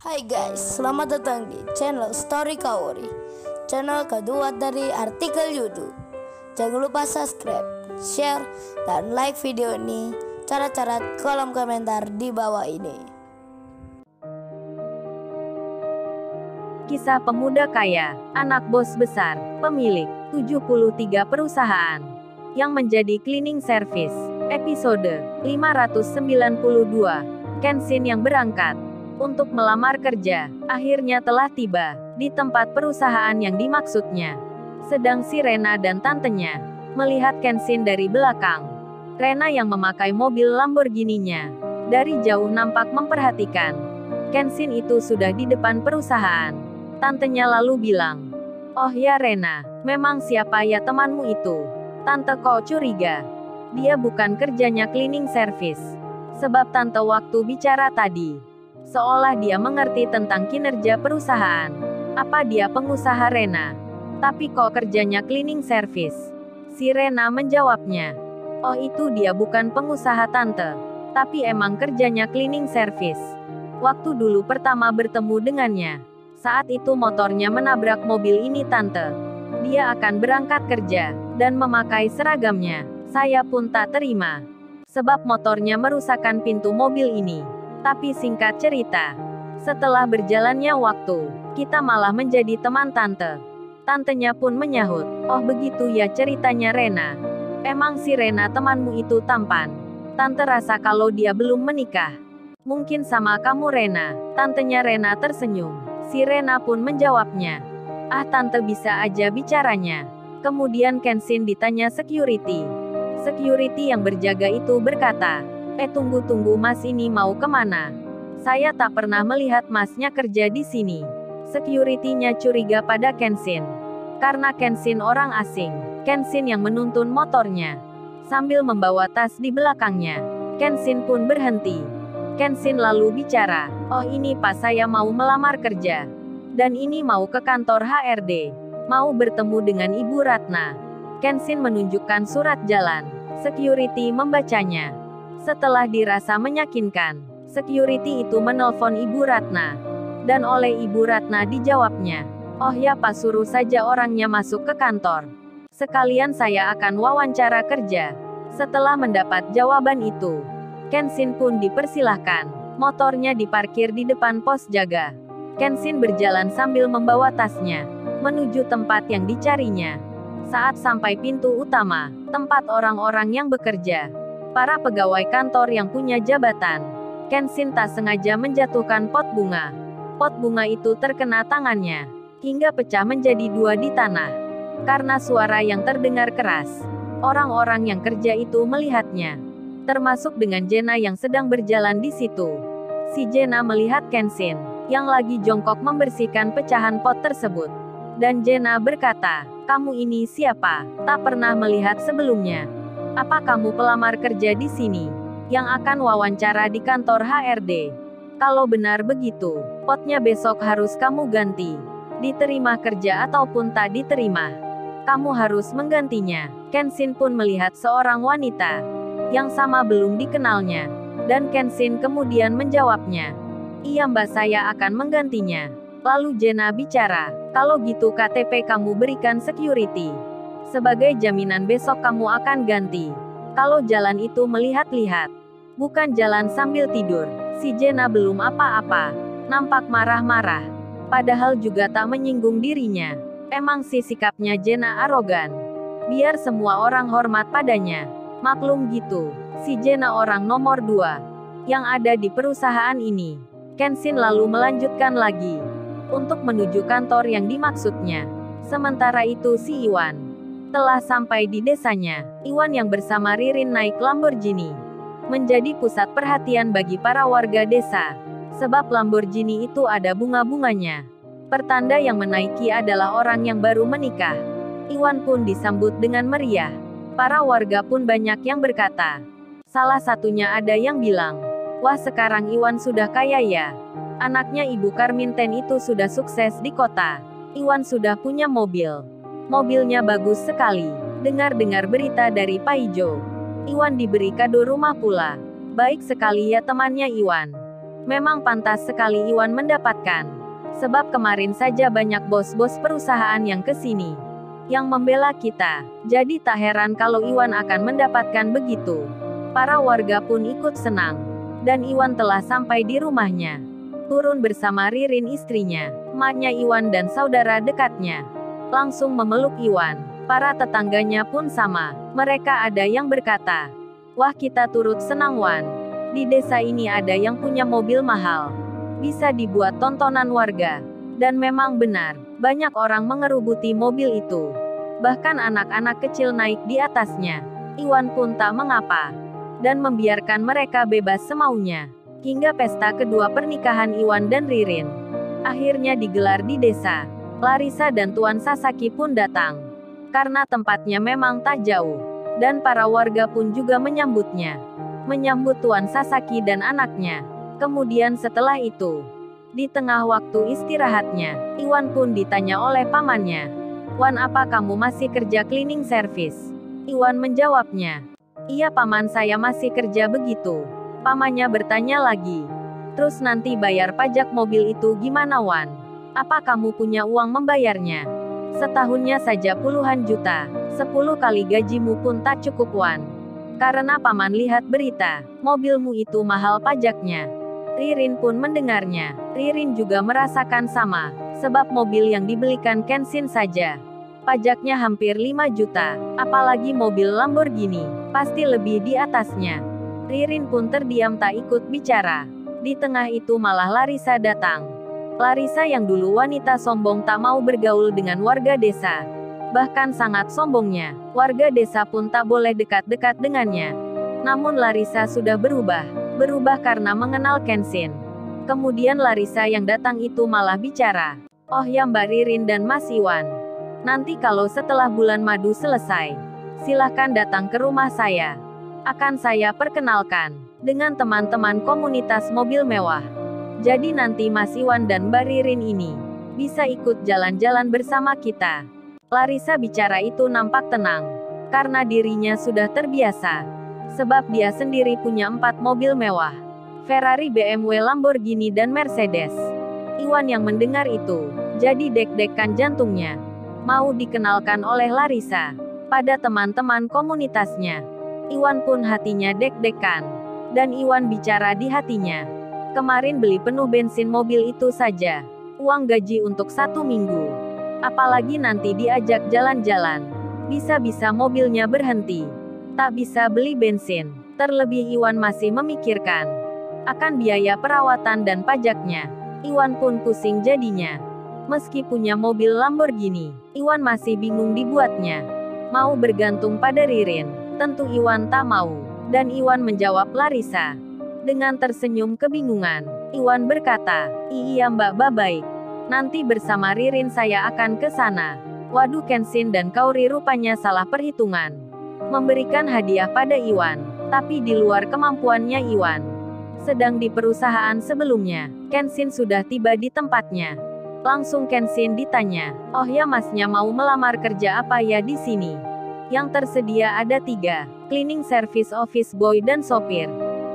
Hai guys, selamat datang di channel Story Kaori, channel kedua dari artikel YouTube. Jangan lupa subscribe, share, dan like video ini. Cara-cara kolom komentar di bawah ini. Kisah pemuda kaya, anak bos besar, pemilik 73 perusahaan, yang menjadi cleaning service. Episode 592. Kenshin yang berangkat untuk melamar kerja, akhirnya telah tiba di tempat perusahaan yang dimaksudnya. Sedang si Rena dan tantenya melihat Kenshin dari belakang. Rena yang memakai mobil Lamborghini-nya dari jauh nampak memperhatikan. Kenshin itu sudah di depan perusahaan. Tantenya lalu bilang, "Oh ya Rena, memang siapa ya temanmu itu?" Tante kok curiga. Dia bukan kerjanya cleaning service. Sebab tante waktu bicara tadi, seolah dia mengerti tentang kinerja perusahaan. Apa dia pengusaha Rena? Tapi kok kerjanya cleaning service? Si Rena menjawabnya, "Oh itu dia bukan pengusaha tante. Tapi emang kerjanya cleaning service." Waktu dulu pertama bertemu dengannya, saat itu motornya menabrak mobil ini tante. Dia akan berangkat kerja, dan memakai seragamnya. Saya pun tak terima. Sebab motornya merusakkan pintu mobil ini. Tapi singkat cerita, setelah berjalannya waktu, kita malah menjadi teman tante. Tantenya pun menyahut, "Oh begitu ya ceritanya Rena. Emang si Rena temanmu itu tampan? Tante rasa kalau dia belum menikah. Mungkin sama kamu Rena." Tantenya Rena tersenyum. Si Rena pun menjawabnya, "Ah tante bisa aja bicaranya." Kemudian Kenshin ditanya security. Security yang berjaga itu berkata, Tunggu mas ini mau kemana? Saya tak pernah melihat masnya kerja di sini." Security-nya curiga pada Kenshin. Karena Kenshin orang asing. Kenshin yang menuntun motornya. Sambil membawa tas di belakangnya. Kenshin pun berhenti. Kenshin lalu bicara, "Oh ini pas saya mau melamar kerja. Dan ini mau ke kantor HRD. Mau bertemu dengan Ibu Ratna." Kenshin menunjukkan surat jalan. Security membacanya. Setelah dirasa meyakinkan, security itu menelpon Ibu Ratna. Dan oleh Ibu Ratna dijawabnya, "Oh ya Pak suruh saja orangnya masuk ke kantor. Sekalian saya akan wawancara kerja." Setelah mendapat jawaban itu, Kenshin pun dipersilahkan. Motornya diparkir di depan pos jaga. Kenshin berjalan sambil membawa tasnya, menuju tempat yang dicarinya. Saat sampai pintu utama, tempat orang-orang yang bekerja, para pegawai kantor yang punya jabatan, Kenshin tak sengaja menjatuhkan pot bunga. Pot bunga itu terkena tangannya, hingga pecah menjadi dua di tanah. Karena suara yang terdengar keras, orang-orang yang kerja itu melihatnya. Termasuk dengan Jenna yang sedang berjalan di situ. Si Jenna melihat Kenshin, yang lagi jongkok membersihkan pecahan pot tersebut. Dan Jenna berkata, "Kamu ini siapa? Tak pernah melihat sebelumnya. Apa kamu pelamar kerja di sini? Yang akan wawancara di kantor HRD? Kalau benar begitu, potnya besok harus kamu ganti. Diterima kerja ataupun tak diterima, kamu harus menggantinya." Kenshin pun melihat seorang wanita, yang sama belum dikenalnya. Dan Kenshin kemudian menjawabnya, "Iya mbak saya akan menggantinya." Lalu Jenna bicara, "Kalau gitu KTP kamu berikan security. Sebagai jaminan besok kamu akan ganti. Kalau jalan itu melihat-lihat, bukan jalan sambil tidur." Si Jenna belum apa-apa, nampak marah-marah. Padahal juga tak menyinggung dirinya. Emang sih sikapnya Jenna arogan. Biar semua orang hormat padanya. Maklum gitu, si Jenna orang nomor 2 yang ada di perusahaan ini. Kenshin lalu melanjutkan lagi untuk menuju kantor yang dimaksudnya. Sementara itu si Iwan telah sampai di desanya. Iwan yang bersama Ririn naik Lamborghini menjadi pusat perhatian bagi para warga desa. Sebab Lamborghini itu ada bunga-bunganya. Pertanda yang menaiki adalah orang yang baru menikah. Iwan pun disambut dengan meriah. Para warga pun banyak yang berkata. Salah satunya ada yang bilang, "Wah sekarang Iwan sudah kaya ya. Anaknya Ibu Karminten itu sudah sukses di kota. Iwan sudah punya mobil. Mobilnya bagus sekali." Dengar-dengar berita dari Pak Ijo, Iwan diberi kado rumah pula. Baik sekali ya temannya Iwan. Memang pantas sekali Iwan mendapatkan. Sebab kemarin saja banyak bos-bos perusahaan yang ke sini, yang membela kita. Jadi tak heran kalau Iwan akan mendapatkan begitu. Para warga pun ikut senang. Dan Iwan telah sampai di rumahnya. Turun bersama Ririn istrinya, emaknya Iwan dan saudara dekatnya. Langsung memeluk Iwan. Para tetangganya pun sama. Mereka ada yang berkata, "Wah, kita turut senang Wan. Di desa ini ada yang punya mobil mahal. Bisa dibuat tontonan warga." Dan memang benar, banyak orang mengerubuti mobil itu. Bahkan anak-anak kecil naik di atasnya. Iwan pun tak mengapa. Dan membiarkan mereka bebas semaunya. Hingga pesta kedua pernikahan Iwan dan Ririn akhirnya digelar di desa. Larissa dan Tuan Sasaki pun datang. Karena tempatnya memang tak jauh. Dan para warga pun juga menyambutnya. Menyambut Tuan Sasaki dan anaknya. Kemudian setelah itu, di tengah waktu istirahatnya, Iwan pun ditanya oleh pamannya. "Wan, apa kamu masih kerja cleaning service?" Iwan menjawabnya, "Iya paman, saya masih kerja begitu." Pamannya bertanya lagi, "Terus nanti bayar pajak mobil itu gimana Wan? Apa kamu punya uang membayarnya? Setahunnya saja puluhan juta, 10 kali gajimu pun tak cukup Wan." Karena paman lihat berita, mobilmu itu mahal pajaknya. Ririn pun mendengarnya. Ririn juga merasakan sama, sebab mobil yang dibelikan Kenshin saja pajaknya hampir 5 juta, apalagi mobil Lamborghini, pasti lebih di atasnya. Ririn pun terdiam tak ikut bicara. Di tengah itu malah Larissa datang. Larissa yang dulu wanita sombong tak mau bergaul dengan warga desa. Bahkan sangat sombongnya, warga desa pun tak boleh dekat-dekat dengannya. Namun Larissa sudah berubah karena mengenal Kenshin. Kemudian Larissa yang datang itu malah bicara, "Oh ya Mbak Ririn dan Mas Iwan. Nanti kalau setelah bulan madu selesai, silahkan datang ke rumah saya. Akan saya perkenalkan dengan teman-teman komunitas mobil mewah. Jadi nanti Mas Iwan dan Mbak Ririn ini bisa ikut jalan-jalan bersama kita." Larissa bicara itu nampak tenang, karena dirinya sudah terbiasa. Sebab dia sendiri punya 4 mobil mewah. Ferrari, BMW, Lamborghini dan Mercedes. Iwan yang mendengar itu, jadi deg-degan jantungnya. Mau dikenalkan oleh Larissa pada teman-teman komunitasnya. Iwan pun hatinya deg-degan. Dan Iwan bicara di hatinya, "Kemarin beli penuh bensin mobil itu saja uang gaji untuk 1 minggu. Apalagi nanti diajak jalan-jalan. Bisa-bisa mobilnya berhenti. Tak bisa beli bensin." Terlebih Iwan masih memikirkan akan biaya perawatan dan pajaknya. Iwan pun pusing jadinya. Meski punya mobil Lamborghini, Iwan masih bingung dibuatnya. Mau bergantung pada Ririn, tentu Iwan tak mau. Dan Iwan menjawab Larissa dengan tersenyum kebingungan. Iwan berkata, "Iya Mbak, baik. Nanti bersama Ririn saya akan ke sana." Waduh, Kenshin dan Kaori rupanya salah perhitungan. Memberikan hadiah pada Iwan, tapi di luar kemampuannya Iwan. Sedang di perusahaan sebelumnya, Kenshin sudah tiba di tempatnya. Langsung Kenshin ditanya, "Oh ya Masnya mau melamar kerja apa ya di sini?" Yang tersedia ada 3, cleaning service, office boy dan sopir.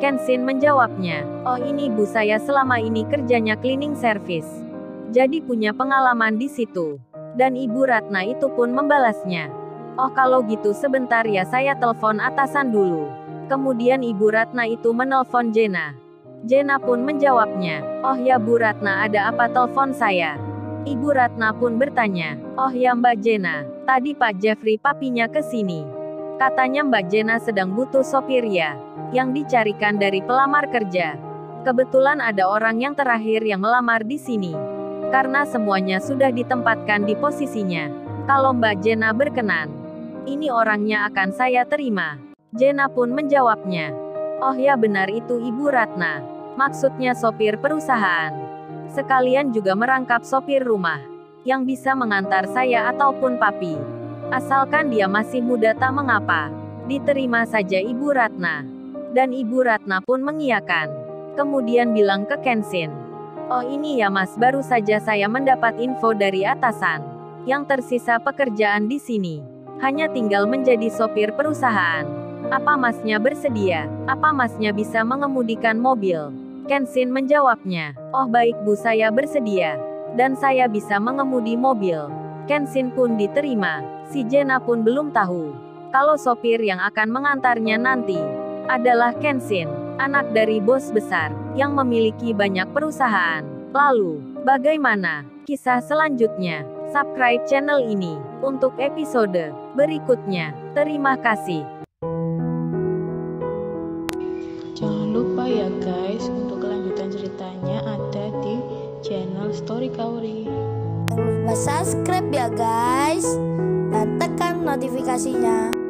Kenshin menjawabnya, "Oh ini Bu, saya selama ini kerjanya cleaning service. Jadi punya pengalaman di situ." Dan Ibu Ratna itu pun membalasnya, "Oh kalau gitu sebentar ya, saya telepon atasan dulu." Kemudian Ibu Ratna itu menelpon Jena. Jena pun menjawabnya, "Oh ya Bu Ratna, ada apa telepon saya?" Ibu Ratna pun bertanya, "Oh ya Mbak Jena, tadi Pak Jeffrey papinya ke sini. Katanya Mbak Jena sedang butuh sopir ya, yang dicarikan dari pelamar kerja. Kebetulan ada orang yang terakhir yang melamar di sini. Karena semuanya sudah ditempatkan di posisinya. Kalau Mbak Jena berkenan, ini orangnya akan saya terima." Jena pun menjawabnya, "Oh ya benar itu Ibu Ratna. Maksudnya sopir perusahaan. Sekalian juga merangkap sopir rumah, yang bisa mengantar saya ataupun papi. Asalkan dia masih muda tak mengapa. Diterima saja Ibu Ratna." Dan Ibu Ratna pun mengiyakan. Kemudian bilang ke Kenshin, "Oh ini ya Mas, baru saja saya mendapat info dari atasan. Yang tersisa pekerjaan di sini hanya tinggal menjadi sopir perusahaan. Apa Masnya bersedia? Apa Masnya bisa mengemudikan mobil?" Kenshin menjawabnya. Oh baik Bu, saya bersedia. Dan saya bisa mengemudi mobil. Kenshin pun diterima. Si Jenna pun belum tahu kalau sopir yang akan mengantarnya nanti adalah Kenshin, anak dari bos besar yang memiliki banyak perusahaan. Lalu, bagaimana kisah selanjutnya? Subscribe channel ini untuk episode berikutnya. Terima kasih. Jangan lupa ya guys, untuk kelanjutan ceritanya ada di channel Story Kaori. Jangan lupa subscribe ya guys, dan tekan notifikasinya.